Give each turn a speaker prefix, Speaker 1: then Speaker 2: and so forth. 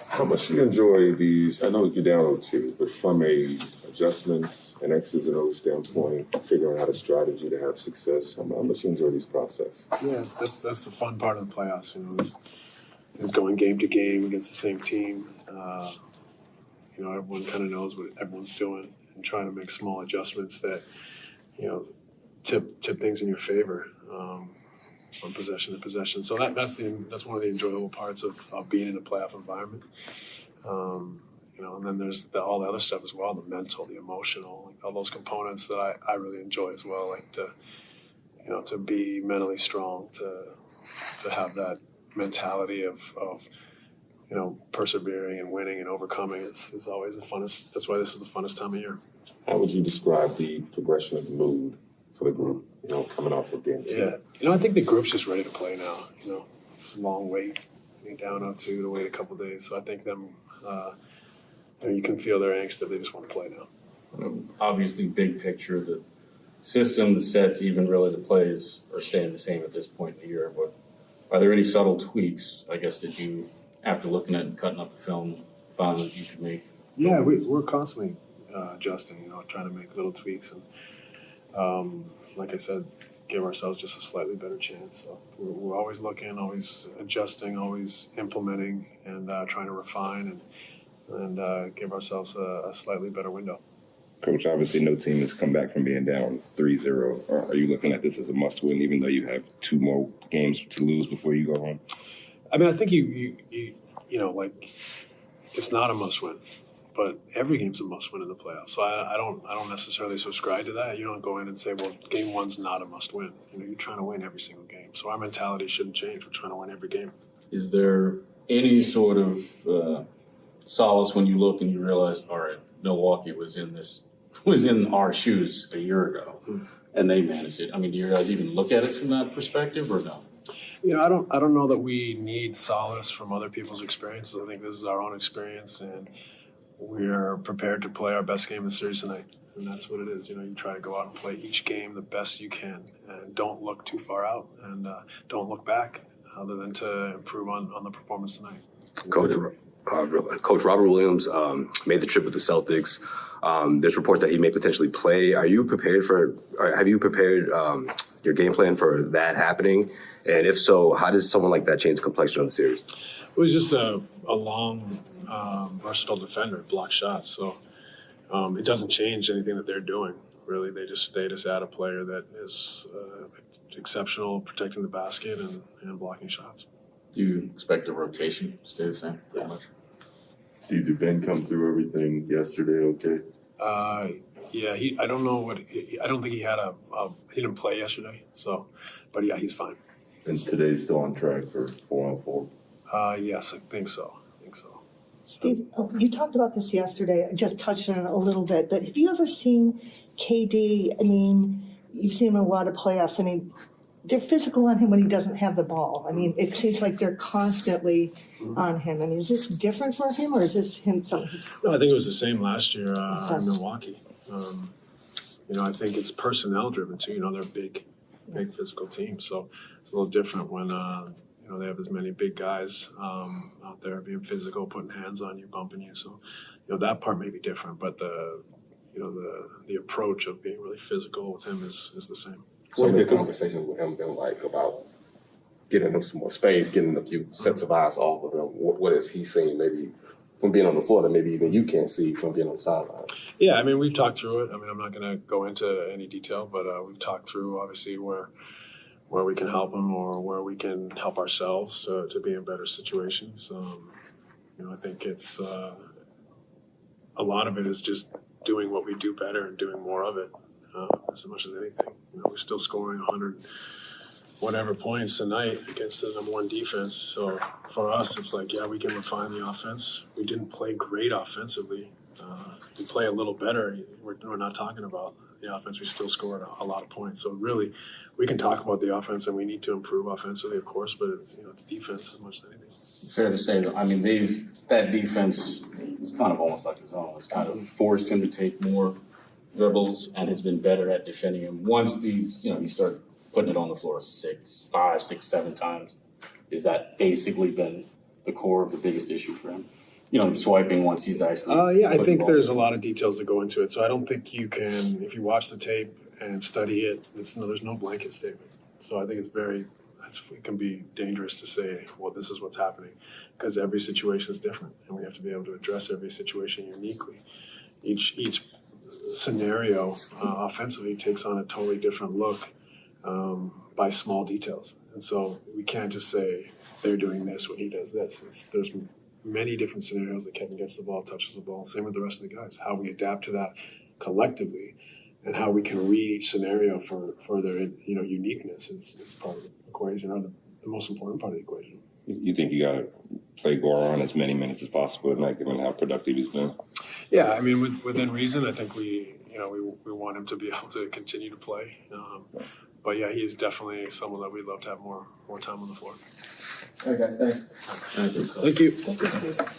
Speaker 1: How much do you enjoy these? I know you're down 0-2, but from a adjustments and X's and O's standpoint, figuring out a strategy to have success, how much do you enjoy this process?
Speaker 2: Yeah, that's the fun part of the playoffs. Is going game to game against the same team. Everyone kind of knows what everyone's doing and trying to make small adjustments that tip things in your favor. From possession to possession. So that's one of the enjoyable parts of being in a playoff environment. And then there's all the other stuff as well, the mental, the emotional, all those components that I really enjoy as well. Like to be mentally strong, to have that mentality of persevering and winning and overcoming is always the funnest. That's why this is the funnest time of year.
Speaker 1: How would you describe the progression of mood for the group, coming off of game 2?
Speaker 2: Yeah, I think the group's just ready to play now. It's a long wait. Being down 0-2 to wait a couple days. So I think them, you can feel their angst that they just want to play now.
Speaker 3: Obviously, big picture, the system, the sets, even really the plays are staying the same at this point in the year. But are there any subtle tweaks, I guess, that you, after looking at and cutting up the film, found that you could make?
Speaker 2: Yeah, we're constantly adjusting, trying to make little tweaks and, like I said, give ourselves just a slightly better chance. So we're always looking, always adjusting, always implementing, and trying to refine and give ourselves a slightly better window.
Speaker 4: Coach, obviously no team has come back from being down 3-0. Are you looking at this as a must-win, even though you have 2 more games to lose before you go home?
Speaker 2: I mean, I think it's not a must-win, but every game's a must-win in the playoffs. So I don't necessarily subscribe to that. You don't go in and say, well, game 1's not a must-win. You're trying to win every single game. So our mentality shouldn't change. We're trying to win every game.
Speaker 3: Is there any sort of solace when you look and you realize, all right, Milwaukee was in our shoes a year ago, and they managed it? I mean, do you guys even look at it from that perspective, or no?
Speaker 2: I don't know that we need solace from other people's experiences. I think this is our own experience, and we are prepared to play our best game in the series tonight, and that's what it is. You try to go out and play each game the best you can, and don't look too far out, and don't look back, other than to improve on the performance tonight.
Speaker 5: Coach Robert Williams made the trip with the Celtics. There's report that he may potentially play. Have you prepared your game plan for that happening? And if so, how does someone like that change the complexion of the series?
Speaker 2: It was just a long, versatile defender, block shots. So it doesn't change anything that they're doing, really. They just add a player that is exceptional protecting the basket and blocking shots.
Speaker 3: Do you expect the rotation to stay the same pretty much?
Speaker 1: Steve, did Ben come through everything yesterday okay?
Speaker 2: Yeah, I don't know I don't think he had he didn't play yesterday. So, but yeah, he's fine.
Speaker 1: And today's still on track for 4-on-4?
Speaker 2: Yes, I think so.
Speaker 6: Steve, you talked about this yesterday. I just touched on it a little bit, but have you ever seen KD? I mean, you've seen him in a lot of playoffs. I mean, they're physical on him when he doesn't have the ball. I mean, it seems like they're constantly on him. I mean, is this different for him, or is this him something?
Speaker 2: No, I think it was the same last year in Milwaukee. I think it's personnel driven too. They're a big physical team, so it's a little different when they have as many big guys out there being physical, putting hands on you, bumping you. So that part may be different, but the approach of being really physical with him is the same.
Speaker 7: What have your conversations with him been like about getting him some more space, getting a few sets of eyes off of him? What has he seen maybe from being on the floor that maybe even you can't see from being on the sideline?
Speaker 2: Yeah, I mean, we've talked through it. I mean, I'm not going to go into any detail, but we've talked through, obviously, where we can help him or where we can help ourselves to be in better situations. I think it's a lot of it is just doing what we do better and doing more of it as much as anything. We're still scoring 100 whatever points tonight against the number 1 defense. So for us, it's like, yeah, we can refine the offense. We didn't play great offensively. We play a little better. We're not talking about the offense. We still scored a lot of points. So really, we can talk about the offense, and we need to improve offensively, of course, but it's, the defense as much as anything.
Speaker 3: Fair to say, though, I mean, that defense is kind of almost like his own. It's kind of forced him to take more dribbles and has been better at defending him. Once you start putting it on the floor 5, 6, 7 times, is that basically been the core of the biggest issue for him? You know, swiping once he's actually.
Speaker 2: Yeah, I
Speaker 3: put the
Speaker 2: think
Speaker 3: ball-
Speaker 2: there's a lot of details that go into it. So I don't think you can, if you watch the tape and study it, there's no blanket statement. So I think it can be dangerous to say, well, this is what's happening, because every situation is different, and we have to be able to address every situation uniquely. Each scenario offensively takes on a totally different look by small details, and so we can't just say they're doing this when he does this. There's many different scenarios that Kevin gets the ball, touches the ball. Same with the rest of the guys. How we adapt to that collectively, and how we can read each scenario for their uniqueness is part of the equation, or the most important part of the equation.
Speaker 4: You think you got to play Goran as many minutes as possible tonight, given how productive he's been?
Speaker 2: Yeah, I mean, within reason, I think we want him to be able to continue to play. But yeah, he is definitely someone that we'd love to have more time on the floor.
Speaker 7: All right, guys, thanks.
Speaker 3: Thank you.
Speaker 2: Thank you.